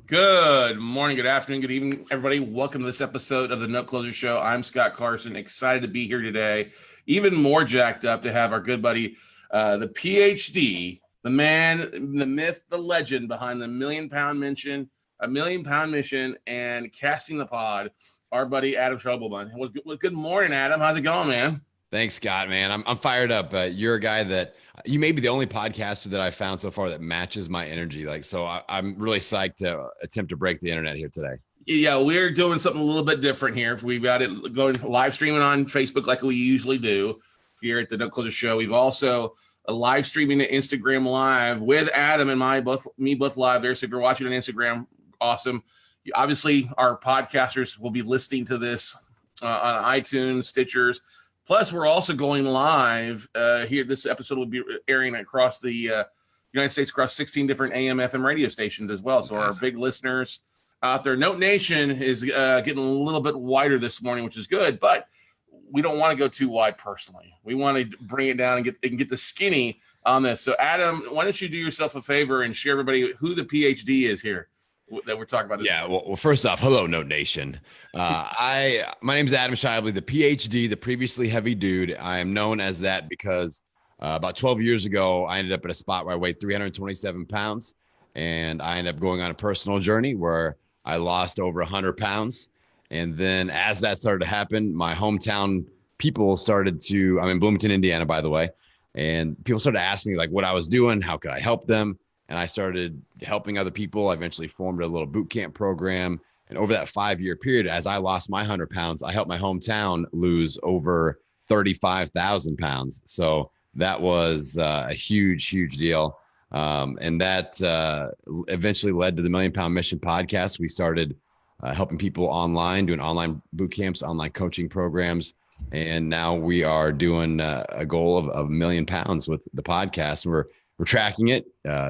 Good morning, good afternoon, good evening, everybody. Welcome to this episode of the Note Closer Show. I'm Scott Carson, excited to be here today. Even more jacked up to have our good buddy, the PhD, the man, the myth, the legend behind the million-pound mission, and casting the pod, our buddy Adam Schaeuble. Well, good morning, Adam. How's it going, man? Thanks, Scott, man. I'm fired up. You're a guy that you may be the only podcaster that I've found so far that matches my energy. I'm really psyched to attempt to break the internet here today. Yeah, we're doing something a little bit different here. We've got it going live streaming on Facebook like we usually do here at the Note Closer Show. We've also live streaming to Instagram Live with Adam and both live there. So if you're watching on Instagram, awesome. Obviously, our podcasters will be listening to this on iTunes, Stitchers. Plus, we're also going live here. This episode will be airing across the United States, across 16 different AM, FM radio stations as well. So our big listeners out there, Note Nation is getting a little bit wider this morning, which is good. But we don't want to go too wide personally. We want to bring it down and get the skinny on this. So, Adam, why don't you do yourself a favor and share everybody who the PhD is here that we're talking about this morning. Well, first off, hello, Note Nation. My name is Adam Schaeuble, the PhD, the previously heavy dude. I am known as that because about 12 years ago, I ended up at a spot where I weighed 327 pounds, and I ended up going on a personal journey where I lost over 100 pounds. And then as that started to happen, my hometown people started to, I'm in Bloomington, Indiana, by the way, and people started asking me like what I was doing, how could I help them? And I started helping other people. I eventually formed a little boot camp program. And over that 5-year period, as I lost my 100 pounds, I helped my hometown lose over 35,000 pounds. So that was a huge, huge deal. And that eventually led to the Million Pound Mission podcast. We started helping people online, doing online boot camps, online coaching programs. And now we are doing a goal of 1 million pounds with the podcast. And we're tracking it.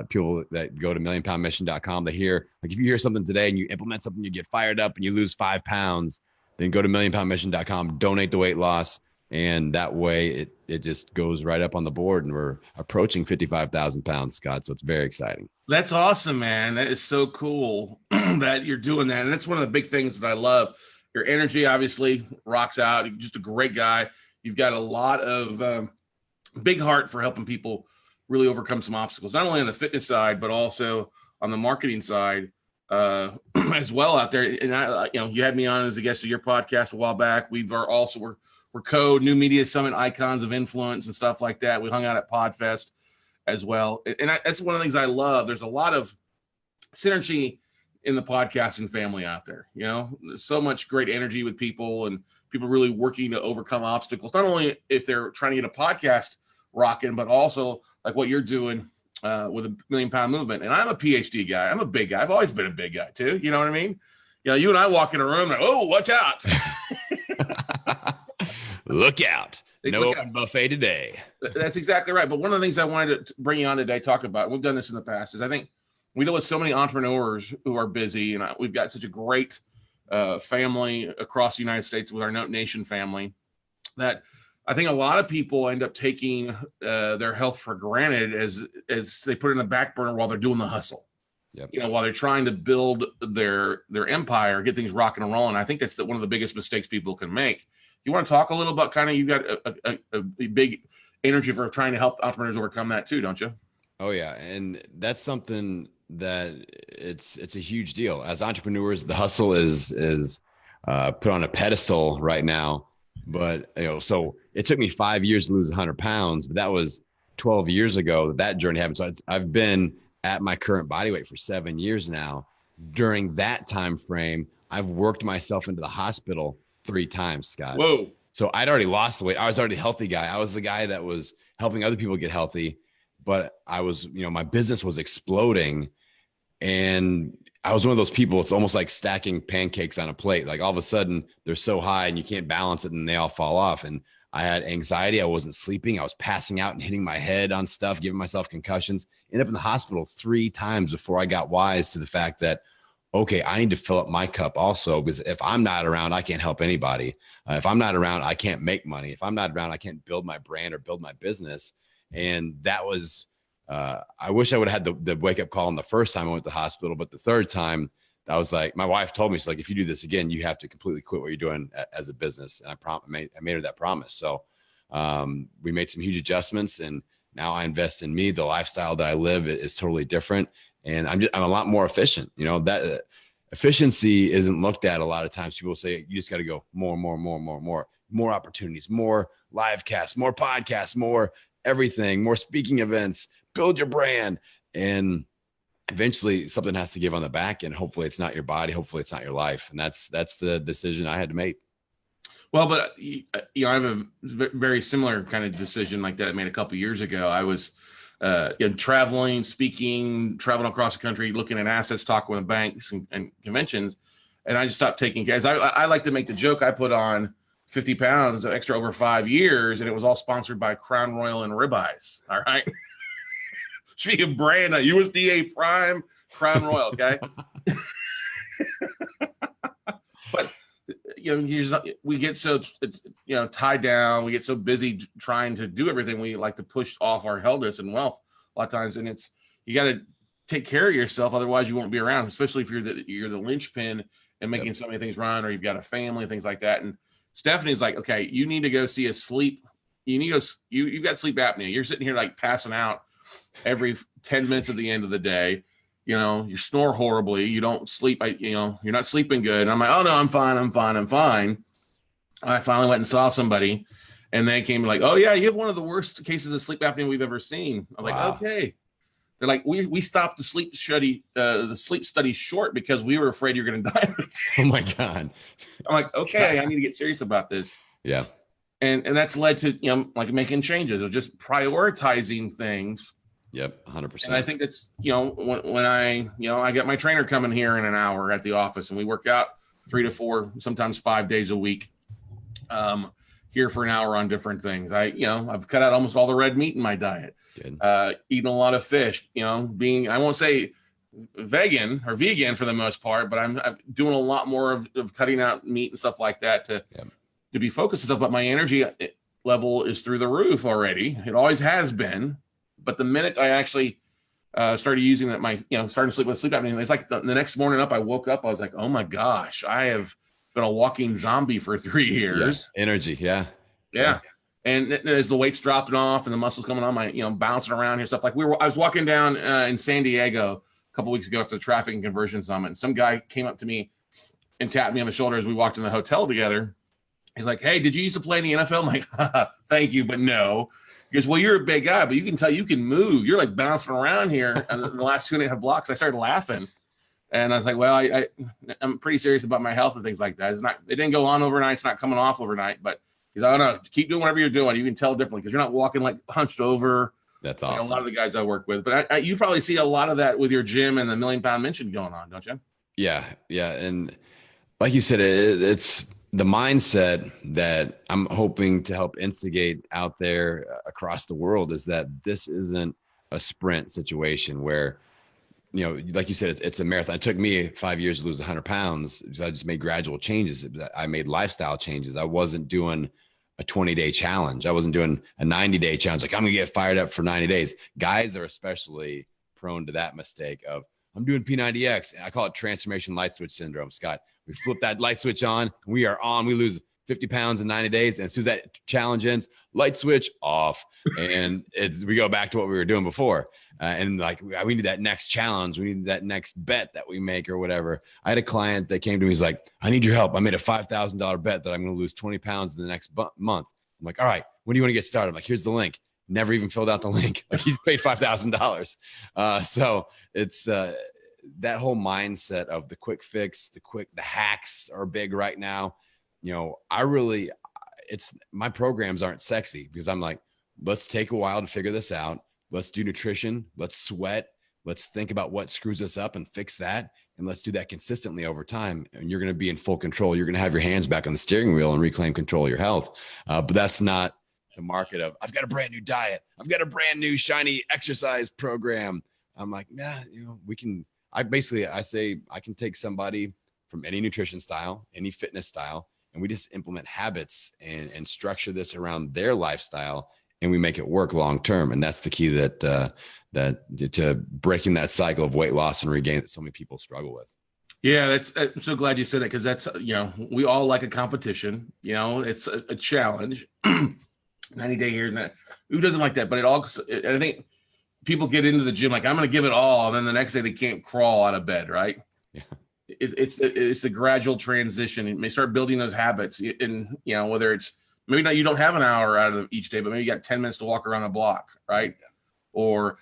People that go to millionpoundmission.com, they hear, like, if you hear something today and you implement something, you get fired up and you lose 5 pounds, then go to millionpoundmission.com, donate the weight loss. And that way it just goes right up on the board, and we're approaching 55,000 pounds, Scott. So it's very exciting. That's awesome, man. That is so cool that you're doing that. And that's one of the big things that I love. Your energy obviously rocks out. You're just a great guy. You've got a lot of big heart for helping people really overcome some obstacles, not only on the fitness side, but also on the marketing side as well out there. And you had me on as a guest of your podcast a while back. We're New Media Summit icons of influence and stuff like that. We hung out at Podfest as well. And that's one of the things I love. There's a lot of synergy in the podcasting family out there. There's so much great energy with people and people really working to overcome obstacles, not only if they're trying to get a podcast rocking, but also like what you're doing with a Million Pound Movement. And I'm a PhD guy. I'm a big guy. I've always been a big guy too. You know what I mean? You and I walk in a room like, oh, watch out. Look out. No open buffet today. That's exactly right. But one of the things I wanted to bring you on today, talk about, we've done this in the past, is I think we deal with so many entrepreneurs who are busy, and we've got such a great family across the United States with our Note Nation family that I think a lot of people end up taking their health for granted as they put it in the back burner while they're doing the hustle. Yep. While they're trying to build their empire, get things rocking and rolling. I think that's one of the biggest mistakes people can make. You want to talk a little about kind of, you've got a big energy for trying to help entrepreneurs overcome that too, don't you? Oh yeah. And that's something that it's a huge deal. As entrepreneurs, the hustle is put on a pedestal right now. But, so it took me 5 years to lose 100 pounds, but that was 12 years ago that journey happened. So I've been at my current body weight for 7 years now. During that time frame, I've worked myself into the hospital 3 times, Scott. Whoa. So I'd already lost the weight. I was already a healthy guy. I was the guy that was helping other people get healthy, but I was, my business was exploding, and I was one of those people. It's almost like stacking pancakes on a plate. Like all of a sudden they're so high and you can't balance it and they all fall off. And I had anxiety. I wasn't sleeping. I was passing out and hitting my head on stuff, giving myself concussions. Ended up in the hospital 3 times before I got wise to the fact that, okay, I need to fill up my cup also, because if I'm not around, I can't help anybody. If I'm not around, I can't make money. If I'm not around, I can't build my brand or build my business. And that was, I wish I would have had the wake up call in the first time I went to the hospital, but the third time I was like, my wife told me, she's like, if you do this again, you have to completely quit what you're doing as a business. And I made her that promise. So we made some huge adjustments, and now I invest in me. The lifestyle that I live is totally different. And I'm a lot more efficient. You know, that efficiency isn't looked at a lot of times. People say you just got to go more opportunities, more live casts, more podcasts, more everything, more speaking events, build your brand. And eventually something has to give on the back end. Hopefully it's not your body. Hopefully it's not your life. And that's the decision I had to make. Well, but I have a very similar kind of decision like that I made a couple of years ago. I was traveling, speaking, traveling across the country, looking at assets, talking with banks and conventions. And I just stopped taking care. I like to make the joke, I put on 50 pounds extra over 5 years, and it was all sponsored by Crown Royal and ribeyes. All right. Should be a brand, a USDA Prime Crown Royal. Okay. But we get so tied down. We get so busy trying to do everything. We like to push off our healthness and wealth a lot of times, and you got to take care of yourself, otherwise you won't be around. Especially if you're the linchpin and making so many things run, or you've got a family, things like that. And Stephanie's like, okay, you need to go see a sleep. You've got sleep apnea. You're sitting here like passing out every 10 minutes at the end of the day. You snore horribly. You don't sleep. You're not sleeping good. And I'm like, oh no, I'm fine. I finally went and saw somebody, and they came like, oh yeah, you have one of the worst cases of sleep apnea we've ever seen. I'm like, okay. They're like, we stopped the sleep study short because we were afraid you're going to die. Oh my God. I'm like, okay, I need to get serious about this. Yeah. And that's led to, like making changes or just prioritizing things. Yep. 100%. And I think that's, when I got my trainer coming here in an hour at the office, and we work out 3 to 4, sometimes 5 days a week, here for an hour on different things. I've cut out almost all the red meat in my diet. Eating a lot of fish, being, I won't say vegan for the most part, but I'm doing a lot more of cutting out meat and stuff like that to be focused and stuff. But my energy level is through the roof already. It always has been. But the minute I actually started using that, starting to sleep with sleep apnea, it's like the next morning up, I woke up, I was like, oh my gosh, I have been a walking zombie for 3 years. Yeah. Energy. Yeah. And as the weight's dropping off and the muscles coming on, my bouncing around here, stuff like I was walking down in San Diego a couple weeks ago after the Traffic and Conversion Summit, and some guy came up to me and tapped me on the shoulder as we walked in the hotel together. He's like, hey, did you used to play in the NFL? I'm like, thank you, but no. He goes, well, you're a big guy, but you can tell you can move. You're like bouncing around here in the last 2.5 blocks. I started laughing. And I was like, well, I'm pretty serious about my health and things like that. It didn't go on overnight. It's not coming off overnight, but he's like, oh no, keep doing whatever you're doing. You can tell differently because you're not walking like hunched over. That's awesome. A lot of the guys I work with, but you probably see a lot of that with your gym and the $1 Million Pound Mission going on, don't you? Yeah. And like you said, it's the mindset that I'm hoping to help instigate out there across the world is that this isn't a sprint situation where, like you said, it's a marathon. It took me 5 years to lose 100 pounds. So I just made gradual changes. I made lifestyle changes. I wasn't doing a 20-day challenge. I wasn't doing a 90-day challenge. Like, I'm going to get fired up for 90 days. Guys are especially prone to that mistake of, I'm doing P90X. And I call it transformation light switch syndrome, Scott. We flip that light switch on. We are on. We lose 50 pounds in 90 days. And as soon as that challenge ends, light switch off. And we go back to what we were doing before. And like, we need that next challenge. We need that next bet that we make or whatever. I had a client that came to me. He's like, I need your help. I made a $5,000 bet that I'm going to lose 20 pounds in the next month. I'm like, all right, when do you want to get started? I'm like, here's the link. Never even filled out the link. Like, he paid $5,000. So it's that whole mindset of the quick fix, the hacks are big right now. My programs aren't sexy because I'm like, let's take a while to figure this out. Let's do nutrition. Let's sweat. Let's think about what screws us up and fix that. And let's do that consistently over time. And you're going to be in full control. You're going to have your hands back on the steering wheel and reclaim control of your health. But that's not the market of, I've got a brand new diet. I've got a brand new shiny exercise program. I'm like, I say I can take somebody from any nutrition style, any fitness style, and we just implement habits and structure this around their lifestyle, and we make it work long term. And that's the key that to breaking that cycle of weight loss and regain that so many people struggle with. Yeah, I'm so glad you said that, because that's, we all like a competition. It's a challenge. 90-day here and that. Who doesn't like that? But I think people get into the gym like, I'm going to give it all, and then the next day they can't crawl out of bed, right? Yeah. It's the gradual transition. You may start building those habits, and whether it's maybe not, you don't have an hour out of each day, but maybe you got 10 minutes to walk around the block, right? Yeah. Or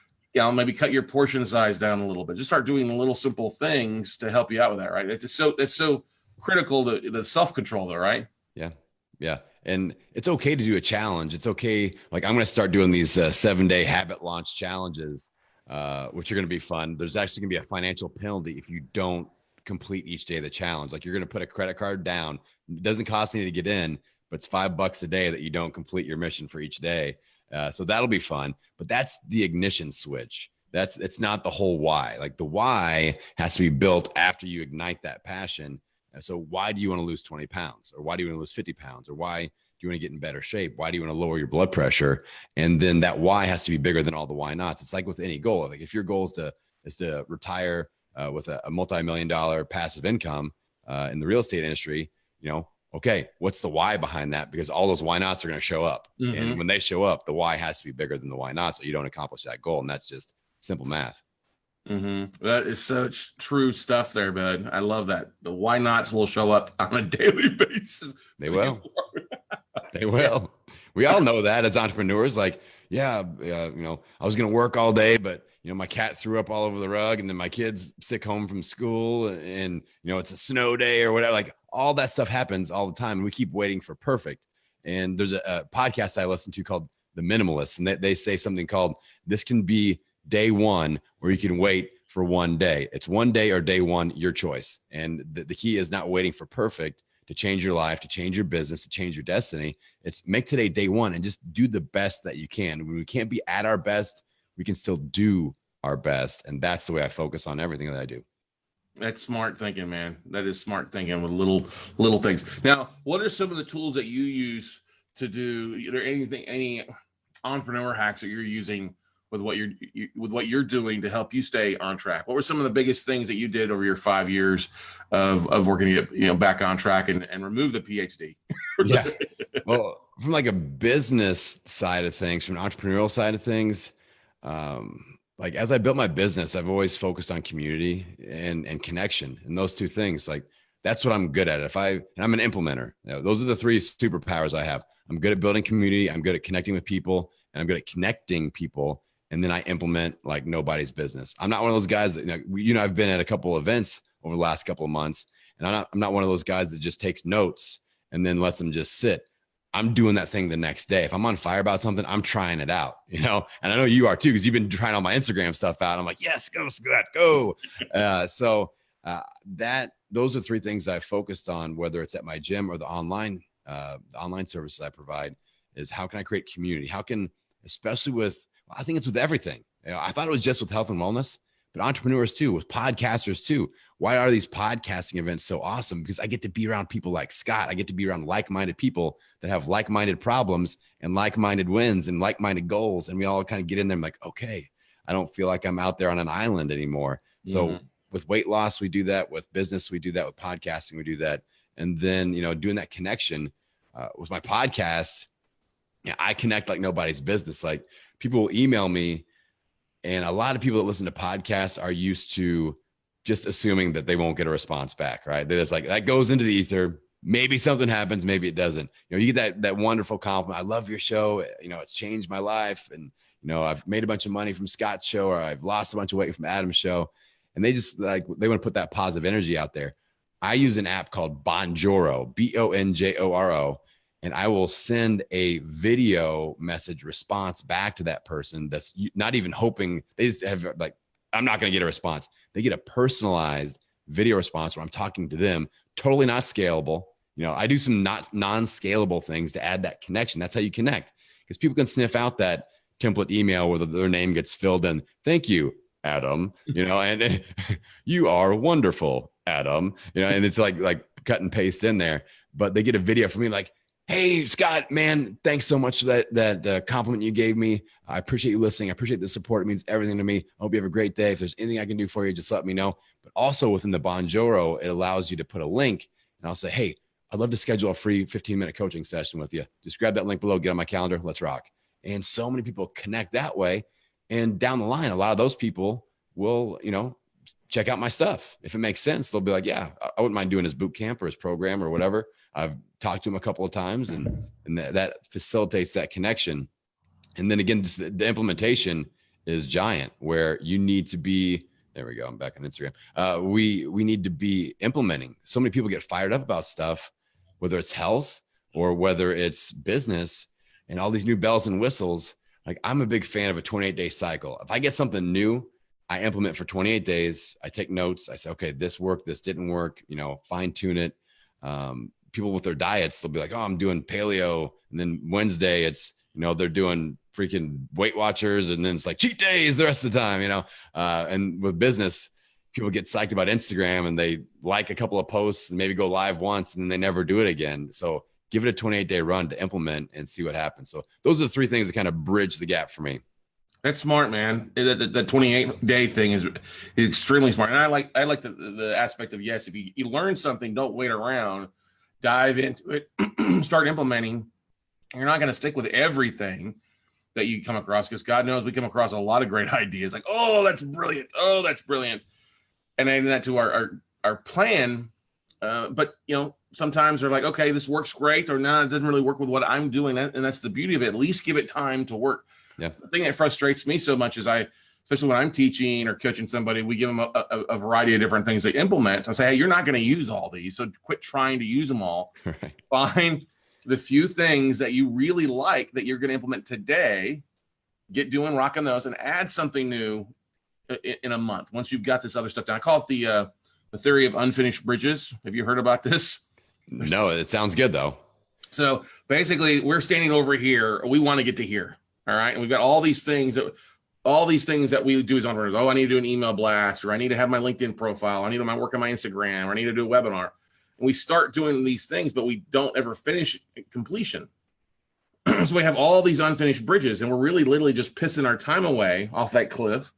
maybe cut your portion size down a little bit. Just start doing little simple things to help you out with that, right? It's so critical to the self-control, though, right? Yeah. Yeah. And it's okay to do a challenge. It's okay. Like, I'm going to start doing these 7-day habit launch challenges, which are going to be fun. There's actually going to be a financial penalty if you don't complete each day of the challenge. Like, you're going to put a credit card down. It doesn't cost any to get in, but it's $5 a day that you don't complete your mission for each day. So that'll be fun, but that's the ignition switch. It's not the whole why. Like, the why has to be built after you ignite that passion. So why do you want to lose 20 pounds? Or why do you want to lose 50 pounds? Or why do you want to get in better shape? Why do you want to lower your blood pressure? And then that why has to be bigger than all the why nots. It's like with any goal. Like, if your goal is to retire with a multi-million-dollar passive income in the real estate industry, okay, what's the why behind that? Because all those why nots are going to show up. Mm-hmm. And when they show up, the why has to be bigger than the why not, so you don't accomplish that goal. And that's just simple math. Mm-hmm. That is such true stuff there, bud. I love that. The why nots will show up on a daily basis. They will. They will. We all know that as entrepreneurs. Like, I was going to work all day, but my cat threw up all over the rug, and then my kid's sick home from school, and it's a snow day or whatever. Like, all that stuff happens all the time, and we keep waiting for perfect. And there's a podcast I listen to called The Minimalists, and they say something called, this can be day one, or you can wait for one day. It's one day or day one, your choice. And the key is not waiting for perfect to change your life, to change your business, to change your destiny. It's make today day one and just do the best that you can. When we can't be at our best, we can still do our best. And that's the way I focus on everything that I do. That's smart thinking, man. That is smart thinking with little things. Now, what are some of the tools that you use to do? Are there any entrepreneur hacks that you're using with what you're doing to help you stay on track? What were some of the biggest things that you did over your 5 years of working to get back on track and remove the PhD? Yeah. Well, from like a business side of things, from an entrepreneurial side of things, like, as I built my business, I've always focused on community and connection, and those two things. Like, that's what I'm good at. And I'm an implementer. Those are the three superpowers I have. I'm good at building community. I'm good at connecting with people, and I'm good at connecting people. And then I implement like nobody's business. I'm not one of those guys that, I've been at a couple of events over the last couple of months, and I'm not one of those guys that just takes notes and then lets them just sit. I'm doing that thing the next day. If I'm on fire about something, I'm trying it out, and I know you are too, because you've been trying all my Instagram stuff out. I'm like, yes, go, Scott, go. Those are three things I focused on, whether it's at my gym or the online services I provide, is how can I create community? How can, especially with, I think it's with everything. I thought it was just with health and wellness, but entrepreneurs too, with podcasters too. Why are these podcasting events so awesome? Because I get to be around people like Scott. I get to be around like-minded people that have like-minded problems and like-minded wins and like-minded goals. And we all kind of get in there and like, okay, I don't feel like I'm out there on an island anymore. Mm-hmm. So with weight loss, we do that. With business, we do that. With podcasting, we do that. And then, doing that connection with my podcast, I connect like nobody's business. Like, people will email me, and a lot of people that listen to podcasts are used to just assuming that they won't get a response back, right? They're just like, that goes into the ether. Maybe something happens, maybe it doesn't. You get that wonderful compliment. I love your show. It's changed my life. And, I've made a bunch of money from Scott's show, or I've lost a bunch of weight from Adam's show. And they just they want to put that positive energy out there. I use an app called Bonjoro, Bonjoro. And I will send a video message response back to that person that's not even hoping. They just have like, I'm not going to get a response. They get a personalized video response where I'm talking to them, totally not scalable. I do some non-scalable things to add that connection. That's how you connect, because people can sniff out that template email where their name gets filled in. Thank you, Adam, and you are wonderful, Adam, and it's like cut and paste in there, but they get a video from me like, Hey, Scott, man, thanks so much for that compliment you gave me. I appreciate you listening. I appreciate the support. It means everything to me. I hope you have a great day. If there's anything I can do for you, just let me know. But also within the Bonjoro, it allows you to put a link, and I'll say, hey, I'd love to schedule a free 15-minute coaching session with you. Just grab that link below, get on my calendar, let's rock. And so many people connect that way. And down the line, a lot of those people will, check out my stuff. If it makes sense, they'll be like, yeah, I wouldn't mind doing his boot camp or his program or whatever. I've talked to him a couple of times, and that facilitates that connection. And then again, just the implementation is giant, where you need to be, there we go. I'm back on Instagram. We need to be implementing. So many people get fired up about stuff, whether it's health or whether it's business, and all these new bells and whistles. Like, I'm a big fan of a 28-day cycle. If I get something new, I implement for 28 days. I take notes. I say, okay, this worked, this didn't work, fine tune it. People with their diets, they'll be like, oh, I'm doing paleo. And then Wednesday it's, they're doing freaking Weight Watchers. And then it's like cheat days the rest of the time, and with business, people get psyched about Instagram and they like a couple of posts and maybe go live once and then they never do it again. So give it a 28-day run to implement and see what happens. So those are the three things that kind of bridge the gap for me. That's smart, man. The 28-day thing is extremely smart. And I like the aspect of, yes, if you learn something, don't wait around, dive into it, start implementing. You're not going to stick with everything that you come across, because God knows we come across a lot of great ideas like, oh, that's brilliant. Oh, that's brilliant. And adding that to our plan. But, sometimes they're like, okay, this works great, or no, it doesn't really work with what I'm doing. And that's the beauty of it. At least give it time to work. Yeah. The thing that frustrates me so much is especially when I'm teaching or coaching somebody, we give them a variety of different things they implement. I say, hey, you're not going to use all these, so quit trying to use them all. Right. Find the few things that you really like that you're going to implement today, get doing, rocking those, and add something new in a month. Once you've got this other stuff down, I call it the theory of unfinished bridges. Have you heard about this? No, it sounds good though. So basically, we're standing over here. We want to get to here. All right. And we've got all these things that we do as entrepreneurs. Oh, I need to do an email blast, or I need to have my LinkedIn profile. I need to work on my Instagram, or I need to do a webinar. And we start doing these things, but we don't ever finish completion. So we have all these unfinished bridges, and we're really literally just pissing our time away off that cliff.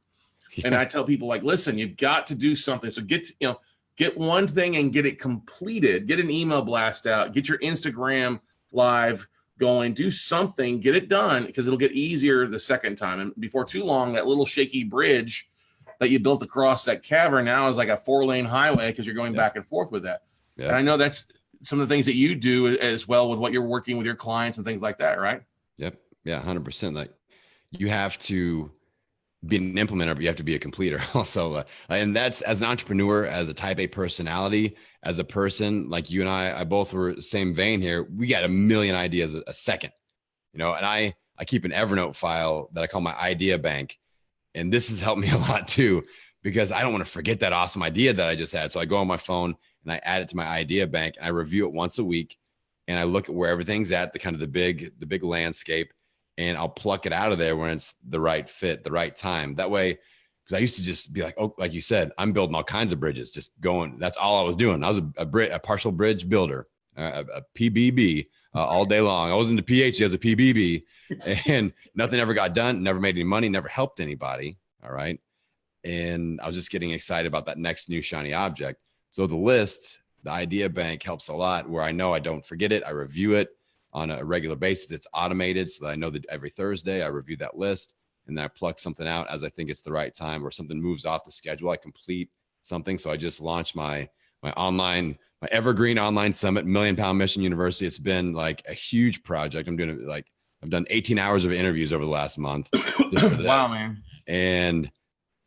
Yeah. And I tell people, like, listen, you've got to do something. So get one thing and get it completed. Get an email blast out. Get your Instagram live going, do something, get it done, because it'll get easier the second time. And before too long, that little shaky bridge that you built across that cavern now is like a 4-lane highway, because you're going back and forth with that. Yeah. And I know that's some of the things that you do as well with what you're working with your clients and things like that, right? Yep. Yeah, 100%. Like, you have to be an implementer, but you have to be a completer also. And that's, as an entrepreneur, as a type A personality, as a person, like you and I both were the same vein here. We got a million ideas a second, and I keep an Evernote file that I call my idea bank. And this has helped me a lot too, because I don't want to forget that awesome idea that I just had. So I go on my phone and I add it to my idea bank, and I review it once a week. And I look at where everything's at, the big landscape, and I'll pluck it out of there when it's the right fit, the right time. That way, because I used to just be like, oh, like you said, I'm building all kinds of bridges, just going. That's all I was doing. I was a partial bridge builder, a PBB all day long. I wasn't a PhD, I was a PBB, and nothing ever got done, never made any money, never helped anybody. All right. And I was just getting excited about that next new shiny object. So the list, the idea bank, helps a lot, where I know I don't forget it. I review it on a regular basis. It's automated, so that I know that every Thursday I review that list, and then I pluck something out as I think it's the right time, or something moves off the schedule. I complete something. So I just launched my evergreen online summit, Million Pound Mission University. It's been like a huge project. I've done 18 hours of interviews over the last month. Wow, man. And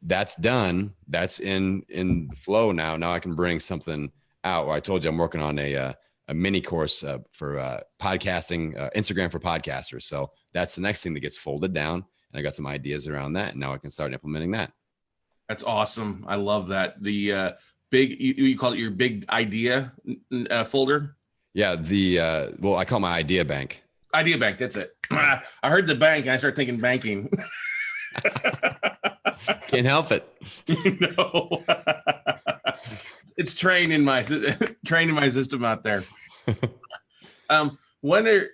that's done. That's in the flow now. Now I can bring something out. I told you I'm working on a mini course for podcasting, Instagram for podcasters. So that's the next thing that gets folded down. And I got some ideas around that. And now I can start implementing that. That's awesome. I love that. The big, you call it your big idea folder? Yeah. Well, I call my idea bank. Idea bank. That's it. I heard the bank and I started thinking banking. Can't help it. No. It's trained in my system out there. When are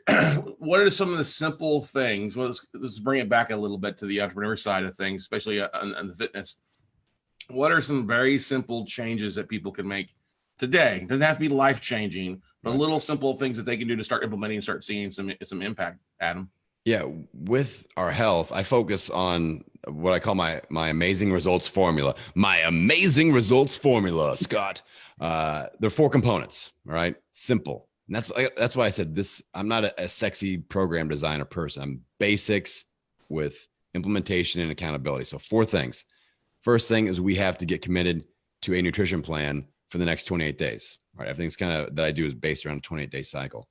what are some of the simple things? Well, let's bring it back a little bit to the entrepreneur side of things, especially on the fitness. What are some very simple changes that people can make today? It doesn't have to be life changing, but Right. little simple things that they can do to start implementing and start seeing some impact. Adam. Yeah, with our health, I focus on what I call my amazing results formula. My amazing results formula, Scott. There are four components. All right, simple. And that's why I said this. I'm not a sexy program designer person. I'm basics with implementation and accountability. So four things. First thing is we have to get committed to a nutrition plan for the next 28 days. All right, everything's kind of that I do is based around a 28-day cycle.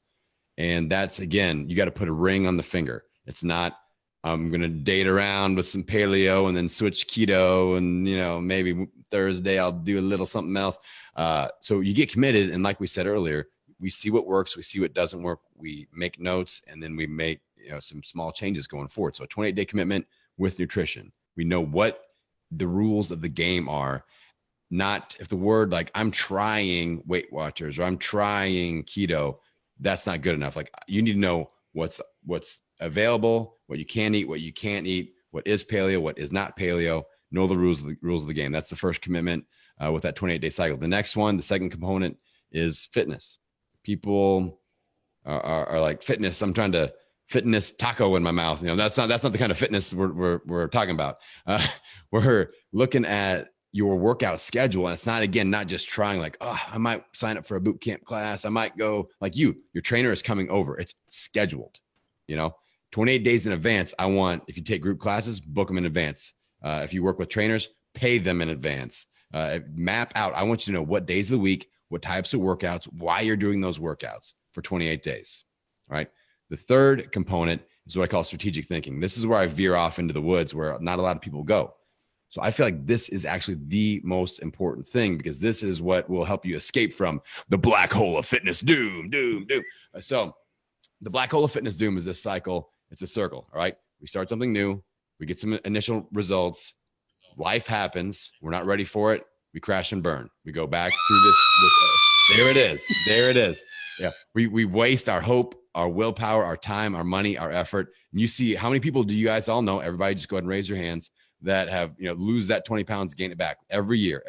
And that's, again, you got to put a ring on the finger. It's not, I'm going to date around with some paleo and then switch keto. And, maybe Thursday I'll do a little something else. So you get committed. And like we said earlier, we see what works. We see what doesn't work. We make notes and then we make, some small changes going forward. So a 28-day commitment with nutrition. We know what the rules of the game are. Not if the word like I'm trying Weight Watchers or I'm trying keto, that's not good enough. Like you need to know what's available, what you can eat, what you can't eat, what is paleo, what is not paleo. Know the rules of the game. That's the first commitment with that 28-day cycle. The next one, the second component is fitness. People are like fitness. I'm trying to fitness taco in my mouth. That's not the kind of fitness we're talking about. We're looking at your workout schedule. And it's not just trying like, oh, I might sign up for a boot camp class. I might go like your trainer is coming over. It's scheduled, 28 days in advance. If you take group classes, book them in advance. If you work with trainers, pay them in advance. Map out. I want you to know what days of the week, what types of workouts, why you're doing those workouts for 28 days. All right. The third component is what I call strategic thinking. This is where I veer off into the woods where not a lot of people go. So I feel like this is actually the most important thing because this is what will help you escape from the black hole of fitness doom. So the black hole of fitness doom is this cycle. It's a circle. All right. We start something new. We get some initial results. Life happens. We're not ready for it. We crash and burn. We go back through this. There it is. Yeah. We waste our hope, our willpower, our time, our money, our effort. And you see how many people do you guys all know? Everybody just go ahead and raise your hands that have, lose that 20 pounds, gain it back every year,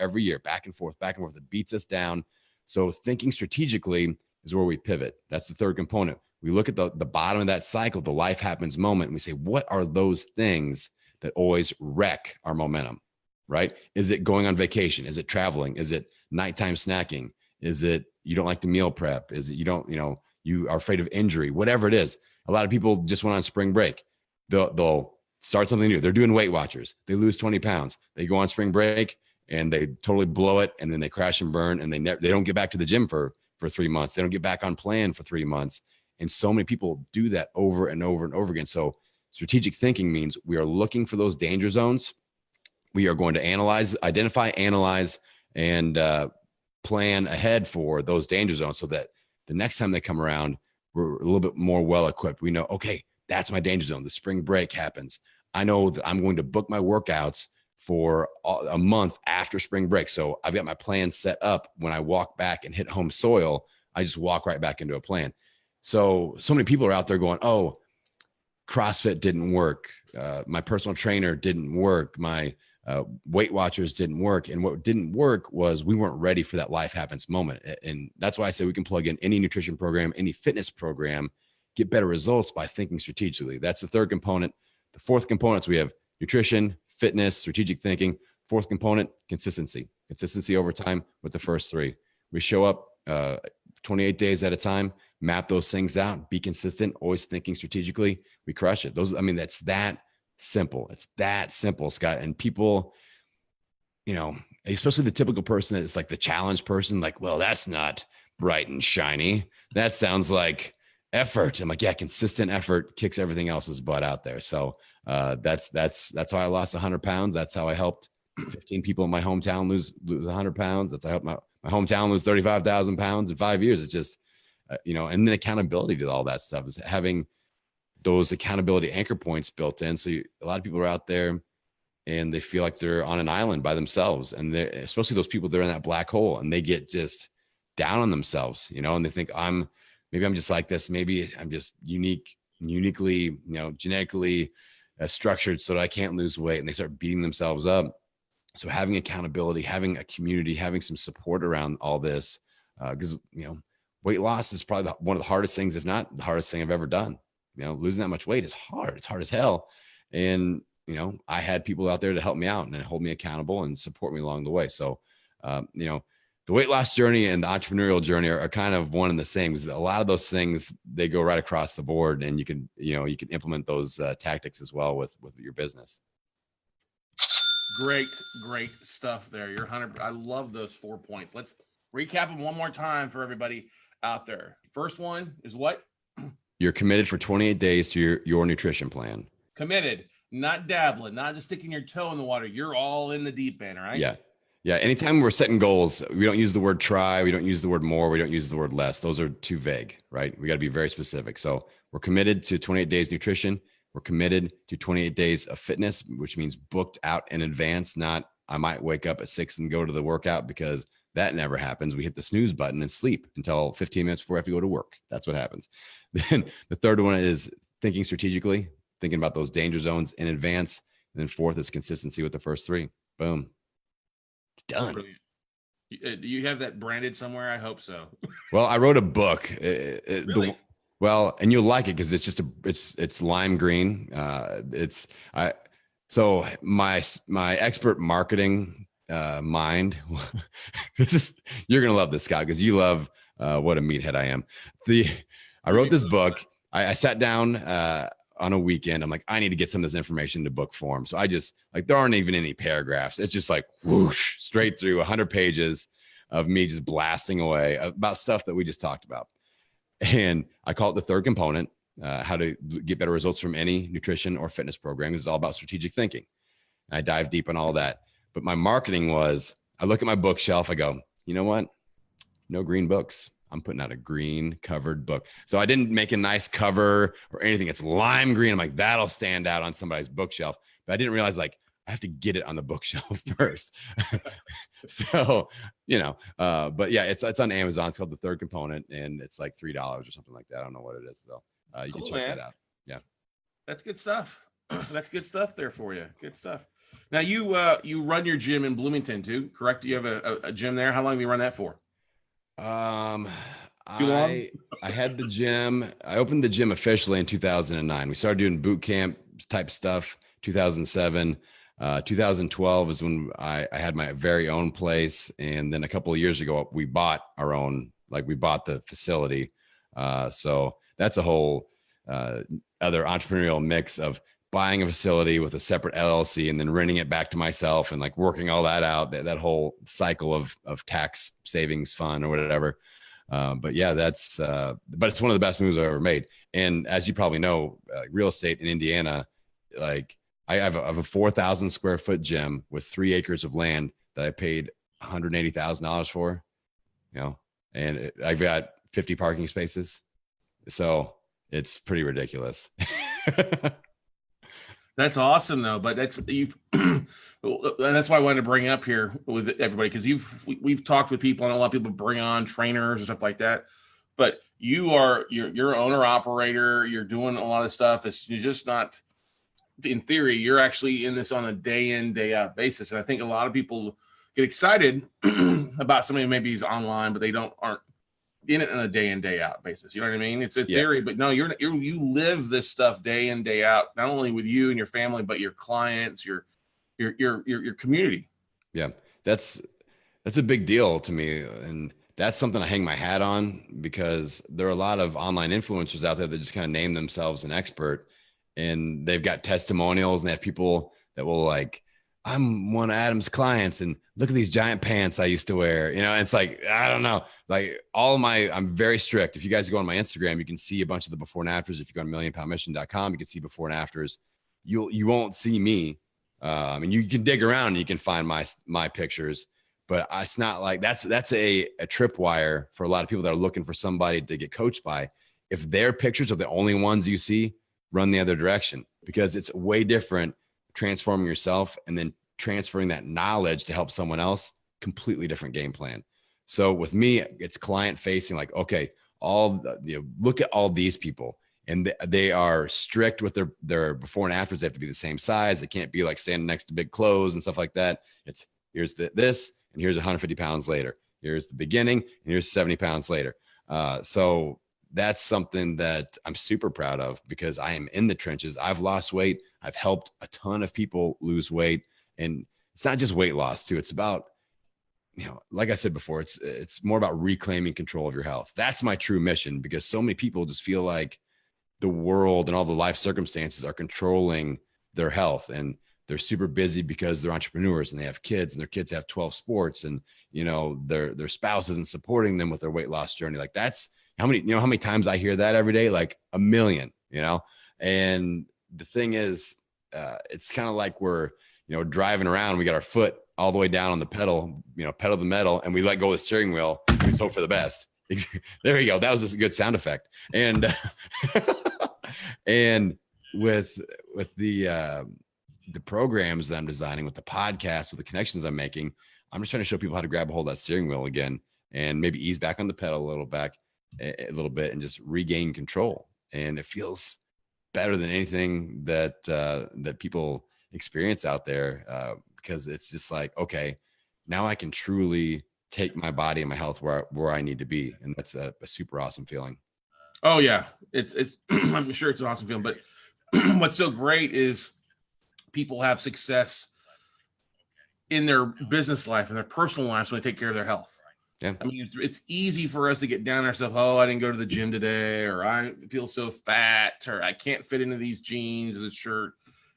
back and forth. It beats us down. So thinking strategically is where we pivot. That's the third component. We look at the bottom of that cycle, the life happens moment, and we say, what are those things that always wreck our momentum, right? Is it going on vacation? Is it traveling? Is it nighttime snacking? Is it you don't like to meal prep? Is it you are afraid of injury? Whatever it is. A lot of people just went on spring break. They'll start something new. They're doing Weight Watchers. They lose 20 pounds. They go on spring break and they totally blow it. And then they crash and burn and they don't get back to the gym for 3 months. They don't get back on plan for 3 months. And so many people do that over and over and over again. So strategic thinking means we are looking for those danger zones. We are going to identify, analyze, and plan ahead for those danger zones so that the next time they come around, we're a little bit more well-equipped. We know, okay, that's my danger zone. The spring break happens. I know that I'm going to book my workouts for a month after spring break. So I've got my plan set up. When I walk back and hit home soil, I just walk right back into a plan. So many people are out there going, oh, CrossFit didn't work. My personal trainer didn't work. My Weight Watchers didn't work. And what didn't work was we weren't ready for that life happens moment. And that's why I say we can plug in any nutrition program, any fitness program, get better results by thinking strategically. That's the third component. The fourth component, we have nutrition, fitness, strategic thinking. Fourth component, consistency over time with the first three. We show up 28 days at a time, map those things out, be consistent, always thinking strategically. We crush it. That's that simple. It's that simple, Scott. And people, especially the typical person that's like the challenge person, like, well, that's not bright and shiny. That sounds like effort. I'm like, yeah, consistent effort kicks everything else's butt out there. So that's how I lost 100 pounds. That's how I helped 15 people in my hometown lose 100 pounds. That's how I helped my hometown lose 35,000 pounds in 5 years. It's just, and then accountability to all that stuff is having those accountability anchor points built in. So a lot of people are out there and they feel like they're on an island by themselves. And especially those people that are in that black hole and they get just down on themselves, and they think I'm maybe I'm just like this. Maybe I'm just uniquely, genetically structured so that I can't lose weight. And they start beating themselves up. So having accountability, having a community, having some support around all this, because, weight loss is probably one of the hardest things, if not the hardest thing I've ever done. Losing that much weight is hard. It's hard as hell. And, I had people out there to help me out and hold me accountable and support me along the way. So, the weight loss journey and the entrepreneurial journey are kind of one and the same, because a lot of those things, they go right across the board, and you can implement those tactics as well with your business. Great stuff there. You're 100. I love those 4 points. Let's recap them one more time for everybody out there. First one is what? You're committed for 28 days to your nutrition plan. Committed, not dabbling, not just sticking your toe in the water. You're all in the deep end, right? Yeah. Yeah. Anytime we're setting goals, we don't use the word try. We don't use the word more. We don't use the word less. Those are too vague, right? We got to be very specific. So we're committed to 28 days nutrition. We're committed to 28 days of fitness, which means booked out in advance. Not, I might wake up at 6 and go to the workout, because that never happens. We hit the snooze button and sleep until 15 minutes before we have to go to work. That's what happens. Then the third one is thinking strategically, thinking about those danger zones in advance. And then fourth is consistency with the first three. Boom. Done. Brilliant. Do you have that branded somewhere? I hope so. Well, I wrote a book. Really? And you'll like it because it's just it's lime green. So my expert marketing mind. You're gonna love this, Scott, because you love what a meathead I am. I wrote this book. I sat down on a weekend. I'm like, I need to get some of this information to book form. So I just there aren't even any paragraphs. It's just like whoosh, straight through 100 pages of me just blasting away about stuff that we just talked about. And I call it the third component, how to get better results from any nutrition or fitness program. This is all about strategic thinking. And I dive deep on all that. But my marketing was, I look at my bookshelf, I go, you know what? No green books. I'm putting out a green covered book. So I didn't make a nice cover or anything. It's lime green. I'm like, that'll stand out on somebody's bookshelf. But I didn't realize I have to get it on the bookshelf first. So, but yeah, it's on Amazon. It's called The Third Component, and it's like $3 or something like that. I don't know what it is. So you can check that out. Yeah. That's good stuff. That's good stuff there for you. Good stuff. Now you run your gym in Bloomington too, correct? You have a gym there. How long have you run that for? I had the gym. I opened the gym officially in 2009. We started doing boot camp type stuff, 2007. 2012 is when I had my very own place. And then a couple of years ago, we bought our own, we bought the facility. So that's a whole other entrepreneurial mix of buying a facility with a separate LLC and then renting it back to myself and working all that out, that whole cycle of tax savings fund or whatever. But yeah, but it's one of the best moves I've ever made. And as you probably know, real estate in Indiana, I have a 4,000 square foot gym with 3 acres of land that I paid $180,000 for, and I've got 50 parking spaces. So it's pretty ridiculous. That's awesome though. But that's why I wanted to bring it up here with everybody, because we've talked with people, and a lot of people bring on trainers and stuff like that. But you're owner operator. You're doing a lot of stuff. You're just not. In theory, you're actually in this on a day in, day out basis. And I think a lot of people get excited about somebody who maybe is online, but they aren't in it on a day in, day out basis. You know what I mean? It's a theory, but no, you live this stuff day in, day out, not only with you and your family, but your clients, your community. Yeah. That's a big deal to me. And that's something I hang my hat on, because there are a lot of online influencers out there that just kind of name themselves an expert. And they've got testimonials, and they have people that will I'm one of Adam's clients, and look at these giant pants I used to wear. And it's I don't know, I'm very strict. If you guys go on my Instagram, you can see a bunch of the before and afters. If you go on millionpoundmission.com, you can see before and afters. You won't see me. You can dig around and you can find my pictures, but it's not that's a tripwire for a lot of people that are looking for somebody to get coached by. If their pictures are the only ones you see, run the other direction, because it's way different transforming yourself and then transferring that knowledge to help someone else. Completely different game plan. So with me, it's client facing, okay, look at all these people, and they are strict with their before and afters. They have to be the same size. They can't be like standing next to big clothes and stuff like that. It's here's this, and here's 150 pounds later. Here's the beginning, and here's 70 pounds later. So that's something that I'm super proud of because I am in the trenches. I've lost weight. I've helped a ton of people lose weight. And it's not just weight loss too. It's about, like I said before, it's more about reclaiming control of your health. That's my true mission, because so many people just feel like the world and all the life circumstances are controlling their health, and they're super busy because they're entrepreneurs and they have kids, and their kids have 12 sports, and their spouse isn't supporting them with their weight loss journey. Like, that's how many times I hear that every day, like a million, and the thing is, it's kind of like we're, driving around, we got our foot all the way down on the pedal, pedal the metal, and we let go of the steering wheel. We just hope for the best. There you go. That was a good sound effect. And, and with the programs that I'm designing, with the podcast, with the connections I'm making, I'm just trying to show people how to grab a hold of that steering wheel again, and maybe ease back on the pedal a little bit and just regain control. And it feels better than anything that people experience out there, because it's just like, okay, now I can truly take my body and my health where I need to be. And that's a super awesome feeling. Oh yeah. It's I'm sure it's an awesome feeling, but what's so great is people have success in their business life and their personal lives when they take care of their health. Yeah. I mean, it's easy for us to get down on ourselves. Oh, I didn't go to the gym today, or I feel so fat, or I can't fit into these jeans or this shirt.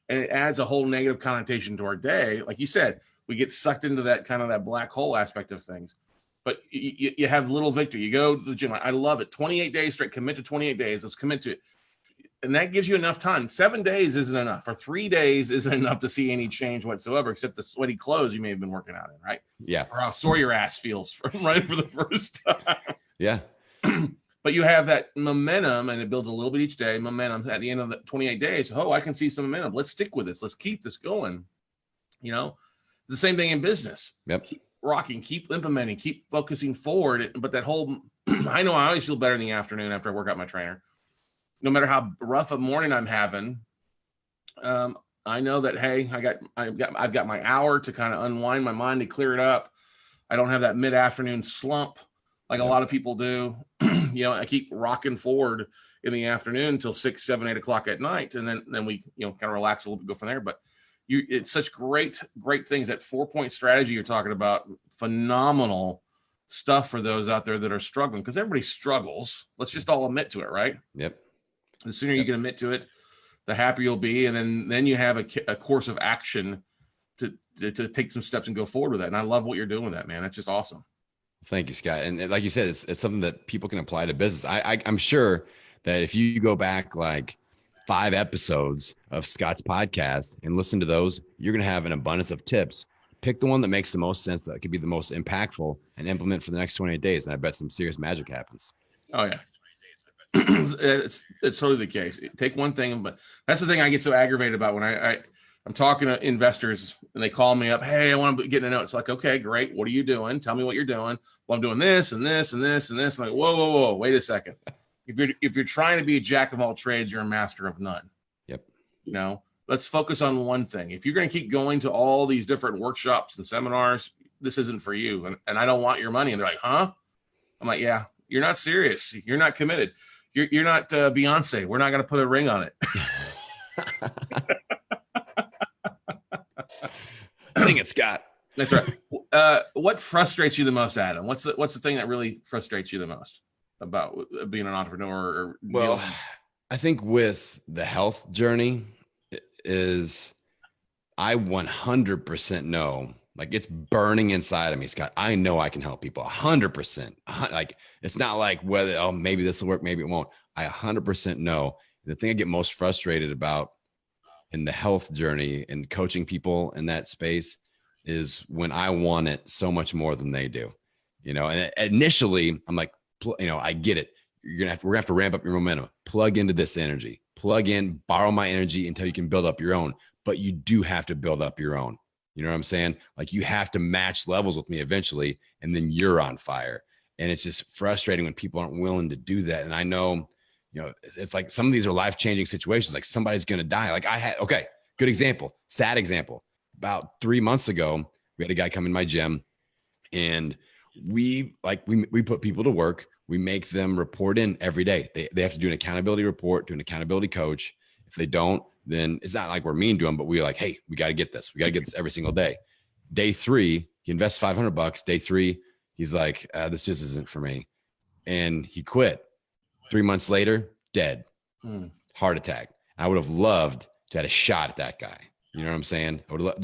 And it adds a whole negative connotation to our day. Like you said, we get sucked into that kind of that black hole aspect of things. But you have little victory. You go to the gym. I love it. 28 days straight. Commit to 28 days. Let's commit to it. And that gives you enough time. 7 days isn't enough. Or 3 days isn't enough to see any change whatsoever, except the sweaty clothes you may have been working out in, right? Yeah. Or how sore your ass feels from running for the first time. Yeah. But you have that momentum, and it builds a little bit each day. Momentum at the end of the 28 days. Oh, I can see some momentum. Let's stick with this. Let's keep this going. It's the same thing in business. Yep. Keep rocking, keep implementing, keep focusing forward. But that whole, I know I always feel better in the afternoon after I work out my trainer. No matter how rough a morning I'm having, I know that, hey, I've got my hour to kind of unwind my mind, to clear it up. I don't have that mid-afternoon slump like a lot of people do. I keep rocking forward in the afternoon until 6, 7, 8 o'clock at night. And then we, kind of relax a little bit, go from there. But it's such great things. That 4-point strategy you're talking about, phenomenal stuff for those out there that are struggling, because everybody struggles. Let's just all admit to it, right? Yep. The sooner you can admit to it, the happier you'll be. And then you have a course of action to take some steps and go forward with that. And I love what you're doing with that, man. That's just awesome. Thank you, Scott. And like you said, it's something that people can apply to business. I'm sure that if you go back like 5 episodes of Scott's podcast and listen to those, you're going to have an abundance of tips. Pick the one that makes the most sense, that could be the most impactful, and implement for the next 28 days. And I bet some serious magic happens. Oh yeah. It's totally the case. Take one thing, but that's the thing I get so aggravated about when I'm talking to investors and they call me up. Hey, I want to get a note. It's like, okay, great. What are you doing? Tell me what you're doing. Well, I'm doing this and this and this and this. I'm like, whoa, wait a second. If you're trying to be a jack of all trades, you're a master of none. Yep. Let's focus on one thing. If you're going to keep going to all these different workshops and seminars, this isn't for you. And I don't want your money. And they're like, huh? I'm like, yeah, you're not serious. You're not committed. You're not Beyonce. We're not going to put a ring on it. Sing it, Scott. That's right. What frustrates you the most, Adam? What's the thing that really frustrates you the most about being an entrepreneur? Well, I think with the health journey is I 100% know, like, it's burning inside of me, Scott. I know I can help people 100%. Like, it's not like whether, maybe this will work, maybe it won't. I 100% know. The thing I get most frustrated about in the health journey and coaching people in that space is when I want it so much more than they do, and initially I'm like, I get it. We're gonna have to ramp up your momentum, plug into this energy, plug in, borrow my energy until you can build up your own. But you do have to build up your own. You know what I'm saying? Like, you have to match levels with me eventually, and then you're on fire. And it's just frustrating when people aren't willing to do that. And I know, it's like some of these are life-changing situations. Like somebody's going to die. Like okay, good example, sad example. About 3 months ago, we had a guy come in my gym, and we put people to work. We make them report in every day. They have to do an accountability report to an accountability coach. If they don't, then it's not like we're mean to them, but we're like, hey, we got to get this. We got to get this every single day. Day 3, he invests $500. Day 3, he's like, this just isn't for me. And he quit. 3 months later, dead, heart attack. I would have loved to have a shot at that guy. You know what I'm saying? I would love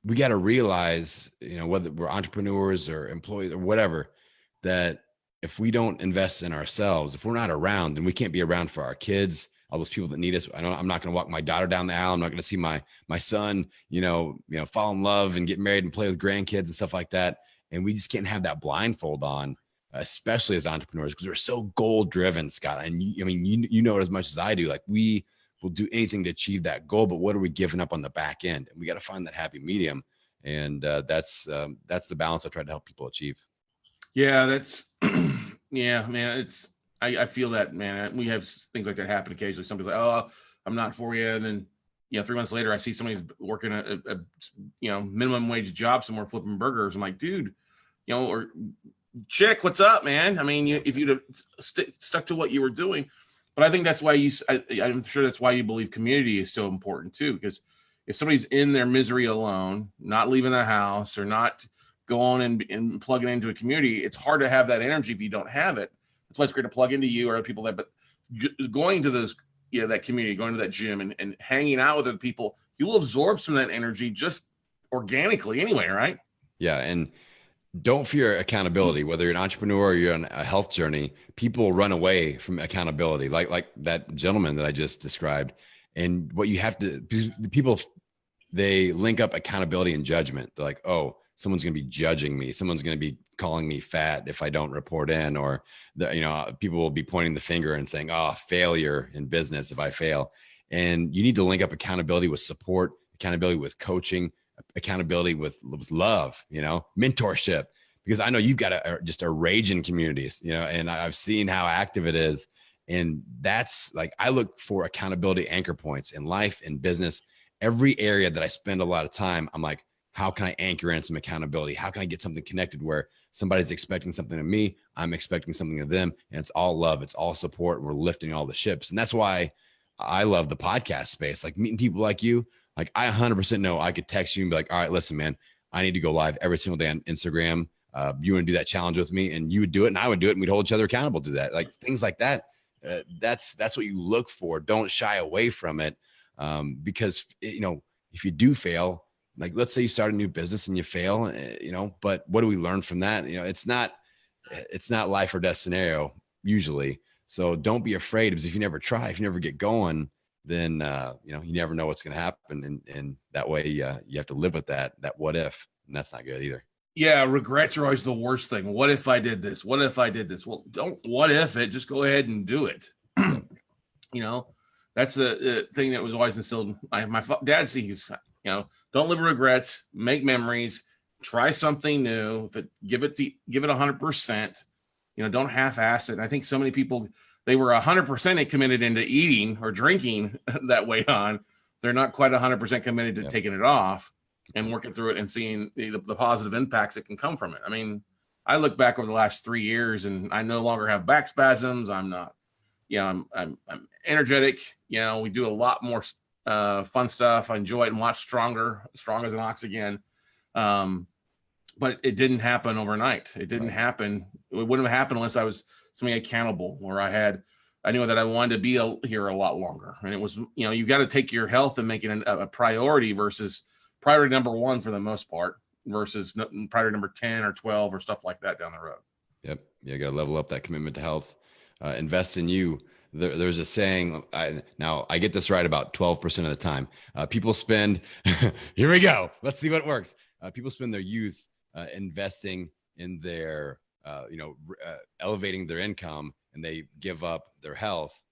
we got to realize, whether we're entrepreneurs or employees or whatever, that if we don't invest in ourselves, if we're not around, then we can't be around for our kids, all those people that need us. I'm not going to walk my daughter down the aisle. I'm not going to see my son, fall in love and get married and play with grandkids and stuff like that. And we just can't have that blindfold on, especially as entrepreneurs, because we're so goal driven, Scott. And you know it as much as I do. Like, we will do anything to achieve that goal, but what are we giving up on the back end? And we got to find that happy medium. And that's the balance I try to help people achieve. Yeah, that's yeah, man. I feel that, man. We have things like that happen occasionally. Somebody's like, oh, I'm not for you. And then, 3 months later, I see somebody's working a minimum wage job somewhere flipping burgers. I'm like, dude, or chick, what's up, man? I mean, if you'd have stuck to what you were doing. But I think that's why I'm sure that's why you believe community is so important too. Because if somebody's in their misery alone, not leaving the house or not going and plugging into a community, it's hard to have that energy if you don't have it. That's why it's great to plug into you or other people but going to those, that community, going to that gym and hanging out with other people, you'll absorb some of that energy just organically anyway, right? Yeah. And don't fear accountability, whether you're an entrepreneur or you're on a health journey. People run away from accountability, like that gentleman that I just described. And what you have to, people, they link up accountability and judgment. They're like, oh, someone's going to be judging me. Someone's going to be calling me fat if I don't report in, or people will be pointing the finger and saying, oh, failure in business if I fail. And you need to link up accountability with support, accountability with coaching, accountability with love, mentorship, because I know you've got just a raging communities, and I've seen how active it is. And that's like, I look for accountability anchor points in life and business. Every area that I spend a lot of time, I'm like, how can I anchor in some accountability? How can I get something connected where somebody's expecting something of me, I'm expecting something of them, and it's all love, it's all support, and we're lifting all the ships. And that's why I love the podcast space, like meeting people like you. Like, I 100% know I could text you and be like, all right, listen, man, I need to go live every single day on Instagram. You want to do that challenge with me? And you would do it and I would do it, and we'd hold each other accountable to that. Like, things like that. That's what you look for. Don't shy away from it. Because, if you do fail, like, let's say you start a new business and you fail, but what do we learn from that? It's not life or death scenario usually. So don't be afraid, because if you never try, if you never get going, then, you never know what's going to happen. And that way, you have to live with that what if, and that's not good either. Yeah. Regrets are always the worst thing. What if I did this? What if I did this? Well, don't what if it, just go ahead and do it. That's the thing that was always instilled. My dad sees, don't live with regrets, make memories, try something new. Give it 100%, don't half-ass it. And I think so many people, they were 100% committed into eating or drinking that weight on. They're not quite 100% committed to taking it off and working through it and seeing the positive impacts that can come from it. I mean, I look back over the last 3 years and I no longer have back spasms. I'm not, I'm energetic. We do a lot more fun stuff. I enjoy it. I'm a lot strong as an ox again. But it didn't happen overnight. It didn't happen. It wouldn't have happened unless I was something accountable, where I knew that I wanted to be here a lot longer. And it was, you've got to take your health and make it a priority versus priority number 1 for the most part versus priority number 10 or 12 or stuff like that down the road. Yep. You got to level up that commitment to health, invest in you. There's a saying, now I get this right about 12% of the time. People spend, here we go. Let's see what works. People spend their youth investing in their, elevating their income, and they give up their health.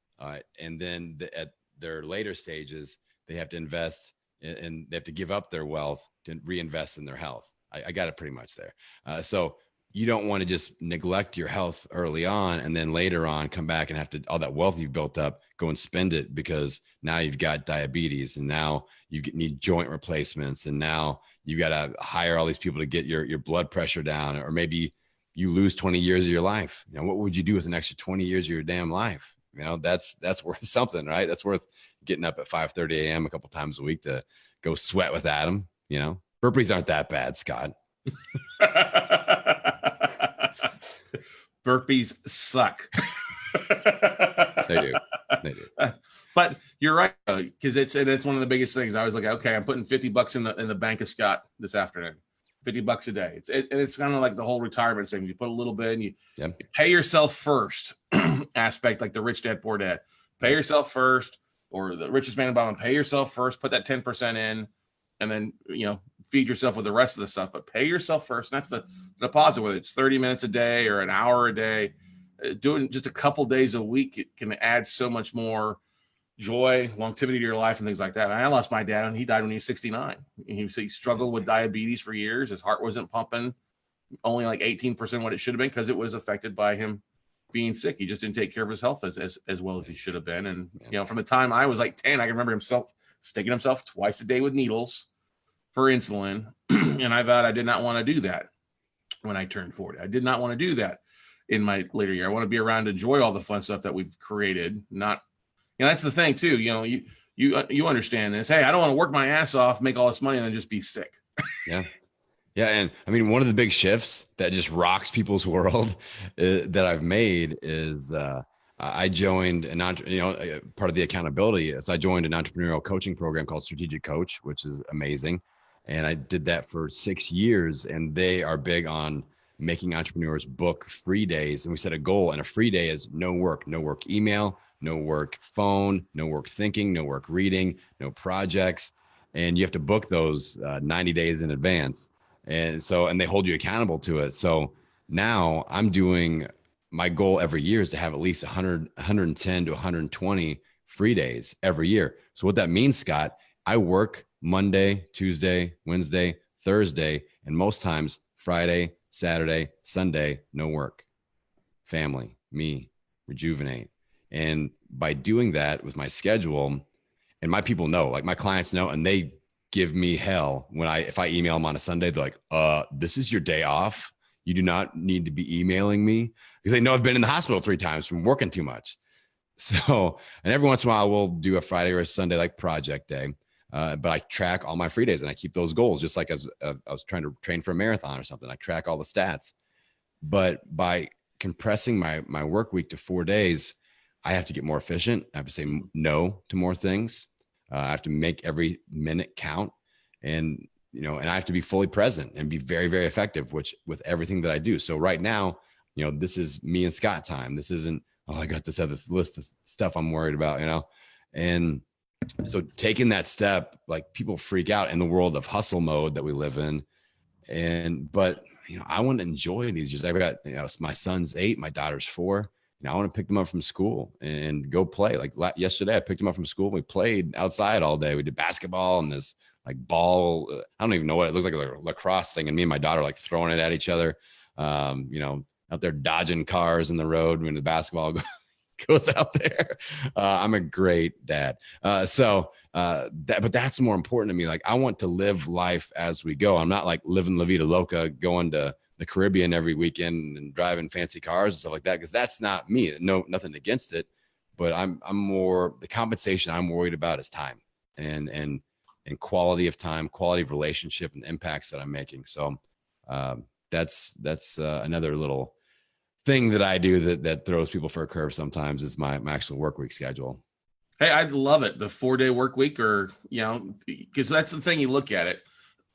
And then at their later stages, they have to invest and they have to give up their wealth to reinvest in their health. I got it pretty much there. So you don't want to just neglect your health early on and then later on come back and have to, all that wealth you've built up, go and spend it because now you've got diabetes and now you need joint replacements. And now you got to hire all these people to get your blood pressure down, or maybe you lose 20 years of your life. You know, what would you do with an extra 20 years of your damn life? You know, that's worth something, right? That's worth getting up at 5:30 a.m. a couple times a week to go sweat with Adam. You know, burpees aren't that bad, Scott. Burpees suck. They do. But you're right, because it's one of the biggest things. I was like, okay, I'm putting $50 in the bank of Scott this afternoon. $50 a day. It's kind of like the whole retirement thing. You put a little bit and you pay yourself first aspect, like the rich dad, poor dad. Pay yourself first, or the richest man in Boston, pay yourself first, put that 10% in, and then, feed yourself with the rest of the stuff, but pay yourself first. And that's the deposit, whether it's 30 minutes a day or an hour a day. Doing just a couple days a week, it can add so much more joy, longevity to your life, and things like that. And I lost my dad, and he died when he was 69. He struggled with diabetes for years. His heart wasn't pumping, only like 18% what it should have been, because it was affected by him being sick. He just didn't take care of his health as well as he should have been. And from the time I was like 10, I can remember himself sticking himself twice a day with needles for insulin. And I vowed I did not want to do that when I turned 40. I did not want to do that in my later year. I want to be around to enjoy all the fun stuff that we've created. Not, that's the thing too. You understand this. Hey, I don't want to work my ass off, make all this money, and then just be sick. Yeah. Yeah. And I mean, one of the big shifts that just rocks people's world that I've made is I joined part of the accountability is I joined an entrepreneurial coaching program called Strategic Coach, which is amazing. And I did that for 6 years, and they are big on making entrepreneurs book free days. And we set a goal, and a free day is no work email, no work phone, no work thinking, no work reading, no projects. And you have to book those 90 days in advance. And they hold you accountable to it. So now I'm doing, my goal every year is to have at least 100, 110 to 120 free days every year. So what that means, Scott, I work Monday, Tuesday, Wednesday, Thursday, and most times Friday, Saturday, Sunday, no work, family, me, rejuvenate. And by doing that with my schedule, and my people know, like my clients know, and they give me hell if I email them on a Sunday, they're like, this is your day off. You do not need to be emailing me, because they know I've been in the hospital 3 times from working too much. So, and every once in a while we'll do a Friday or a Sunday, like project day. But I track all my free days, and I keep those goals, just like I was trying to train for a marathon or something. I track all the stats. But by compressing my work week to 4 days, I have to get more efficient. I have to say no to more things. I have to make every minute count, and I have to be fully present and be very, very effective, with everything that I do. So right now, this is me and Scott time. This isn't, I got this other list of stuff I'm worried about, and so taking that step, like, people freak out in the world of hustle mode that we live in. But I want to enjoy these years. I've got, my son's 8, my daughter's 4. I want to pick them up from school and go play. Like yesterday, I picked them up from school. We played outside all day. We did basketball and this like ball. I don't even know what it looked like, a lacrosse thing. And me and my daughter like throwing it at each other. Out there dodging cars in the road when the basketball goes out there. I'm a great dad. But that's more important to me. Like, I want to live life as we go. I'm not like living La Vida Loca, going to the Caribbean every weekend and driving fancy cars and stuff like that, because that's not me. No, nothing against it, but I'm more, the compensation I'm worried about is time and quality of time, quality of relationship, and impacts that I'm making. So that's another little thing that I do that throws people for a curve sometimes, is my actual work week schedule. Hey, I love it. The 4-day work week, or, because that's the thing, you look at it.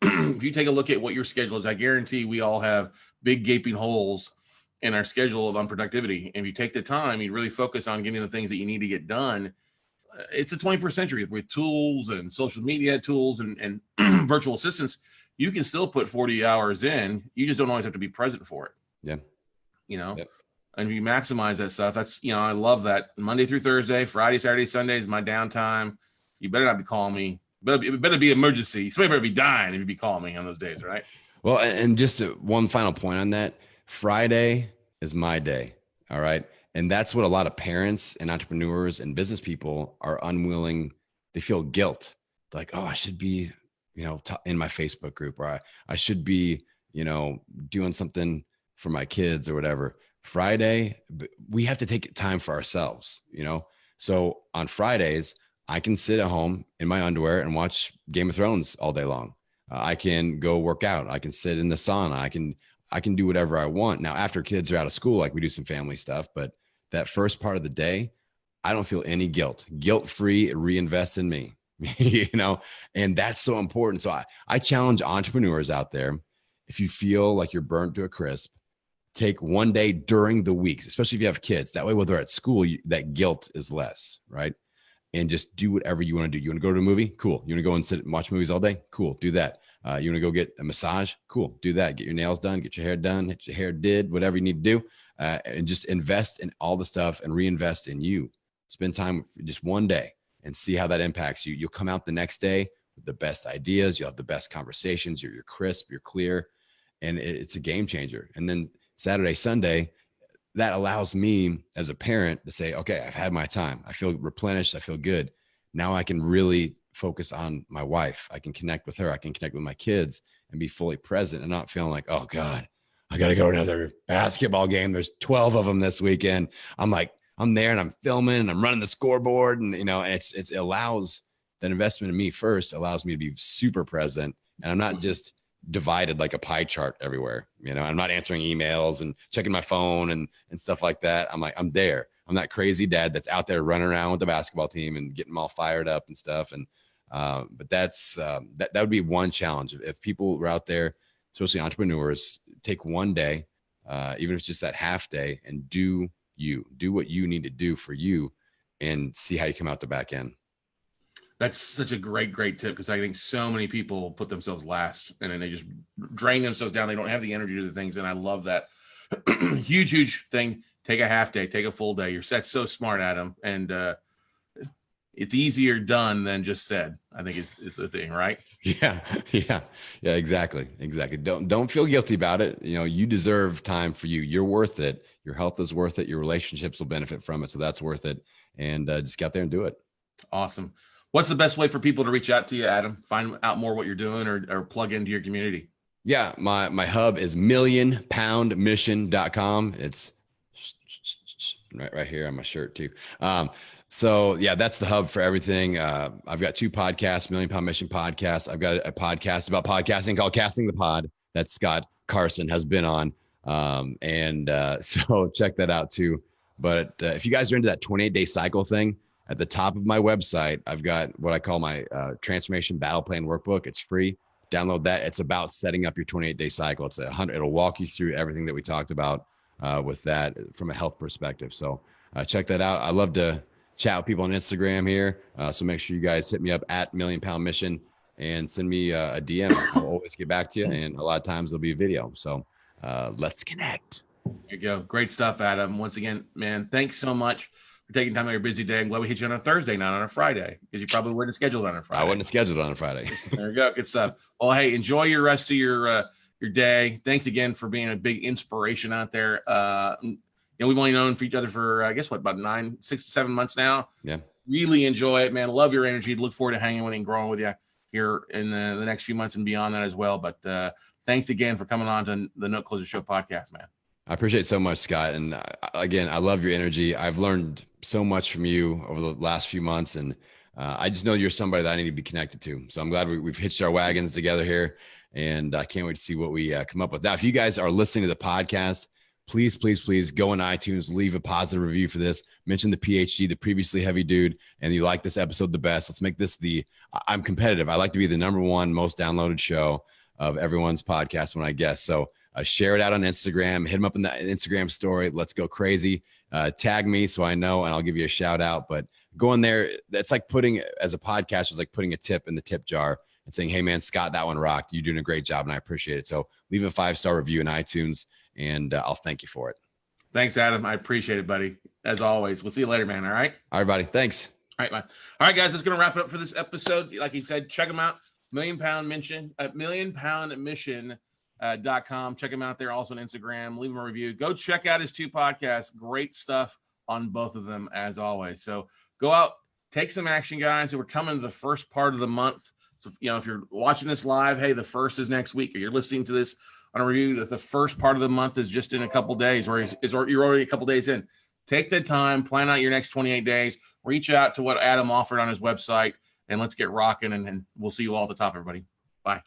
If you take a look at what your schedule is, I guarantee we all have big gaping holes in our schedule of unproductivity. And if you take the time, you really focus on getting the things that you need to get done. It's the 21st century with tools and social media tools and virtual assistants. You can still put 40 hours in. You just don't always have to be present for it. Yeah. Yep. And if you maximize that stuff, that's, I love that. Monday through Thursday, Friday, Saturday, Sunday is my downtime. You better not be calling me. It better be emergency. Somebody better be dying if you be calling me on those days, right? Well, and just one final point on that. Friday is my day. All right. And that's what a lot of parents and entrepreneurs and business people are unwilling. They feel guilt. Like, oh, I should be, in my Facebook group, or I should be, doing something for my kids or whatever. Friday, we have to take time for ourselves. So on Fridays, I can sit at home in my underwear and watch Game of Thrones all day long. I can go work out. I can sit in the sauna. I can do whatever I want. Now, after kids are out of school, like we do some family stuff, but that first part of the day, I don't feel any guilt-free, reinvest in me, and that's so important. So I challenge entrepreneurs out there. If you feel like you're burnt to a crisp, take one day during the weeks, especially if you have kids. That way, when they're at school, that guilt is less, right? And just do whatever you want to do. You want to go to a movie? Cool. You want to go and sit and watch movies all day? Cool. Do that. You want to go get a massage? Cool. Do that. Get your nails done, get your hair done, get your hair did, whatever you need to do. And just invest in all the stuff and reinvest in you. Spend time just one day and see how that impacts you. You'll come out the next day with the best ideas. You'll have the best conversations. You're crisp, you're clear, and it's a game changer. And then Saturday, Sunday, that allows me as a parent to say, okay, I've had my time. I feel replenished. I feel good. Now I can really focus on my wife. I can connect with her. I can connect with my kids and be fully present and not feeling like, oh God, I got to go to another basketball game. There's 12 of them this weekend. I'm there and I'm filming and I'm running the scoreboard and, and it allows that investment in me first allows me to be super present. And I'm not just divided like a pie chart everywhere. I'm not answering emails and checking my phone and stuff like that. I'm there. I'm that crazy dad that's out there running around with the basketball team and getting them all fired up and stuff. And, but that's, that would be one challenge. If people were out there, especially entrepreneurs, take one day, even if it's just that half day, and do what you need to do for you and see how you come out the back end. That's such a great tip, because I think so many people put themselves last and then they just drain themselves down. They don't have the energy to do things. And I love that. huge thing. Take a half day, take a full day. That's so smart, Adam. And it's easier done than just said, I think is the thing, right? Yeah, exactly. Don't feel guilty about it. You deserve time for you. You're worth it. Your health is worth it. Your relationships will benefit from it. So that's worth it. And just get out there and do it. Awesome. What's the best way for people to reach out to you, Adam? Find out more what you're doing or plug into your community? Yeah, my hub is millionpoundmission.com. It's right here on my shirt too. So yeah, that's the hub for everything. I've got 2 podcasts, Million Pound Mission podcast. I've got a podcast about podcasting called Casting the Pod that Scott Carson has been on. So check that out too. But if you guys are into that 28-day cycle thing, at the top of my website, I've got what I call my transformation battle plan workbook. It's free. Download that. It's about setting up your 28-day cycle. It'll walk you through everything that we talked about with that from a health perspective. So check that out. I love to chat with people on Instagram here. So make sure you guys hit me up at Million Pound Mission and send me a DM. I'll always get back to you. And a lot of times there'll be a video. So let's connect. There you go. Great stuff, Adam. Once again, man, thanks so much for taking time out of your busy day. I'm glad we hit you on a Thursday, not on a Friday, because you probably wouldn't have scheduled on a Friday. I wouldn't have scheduled on a Friday. There you go. Good stuff. Well, hey, enjoy your rest of your day. Thanks again for being a big inspiration out there. We've only known for each other for, I guess, about 6 to 7 months now. Yeah. Really enjoy it, man. Love your energy. Look forward to hanging with you and growing with you here in the next few months and beyond that as well. But thanks again for coming on to the Note Closer Show podcast, man. I appreciate it so much, Scott. And again, I love your energy. I've learned so much from you over the last few months. And I just know you're somebody that I need to be connected to. So I'm glad we've hitched our wagons together here. And I can't wait to see what we come up with. Now, if you guys are listening to the podcast, please go on iTunes, leave a positive review for this. Mention the PhD, the previously heavy dude, and you like this episode the best. Let's make this I'm competitive. I like to be the #1 most downloaded show of everyone's podcast when I guest. So share it out on Instagram, hit them up in the Instagram story. Let's go crazy. Tag me so I know, and I'll give you a shout out. But go in there. That's like as a podcast, it's like putting a tip in the tip jar and saying, hey man, Scott, that one rocked. You're doing a great job and I appreciate it. So leave a 5-star review in iTunes and I'll thank you for it. Thanks, Adam. I appreciate it, buddy. As always, we'll see you later, man. All right. All right, buddy. Thanks. All right, bye. All right, guys, that's going to wrap it up for this episode. Like he said, check them out. Million Pound Mission at Million Pound Mission .com. Check him out there. Also on Instagram. Leave him a review. Go check out his 2 podcasts. Great stuff on both of them, as always. So go out, take some action, guys. We're coming to the first part of the month. So, if you're watching this live, hey, the first is next week, or you're listening to this on a review that the first part of the month is just in a couple days, or you're already a couple days in. Take the time, plan out your next 28 days, reach out to what Adam offered on his website, and let's get rocking. And we'll see you all at the top, everybody. Bye.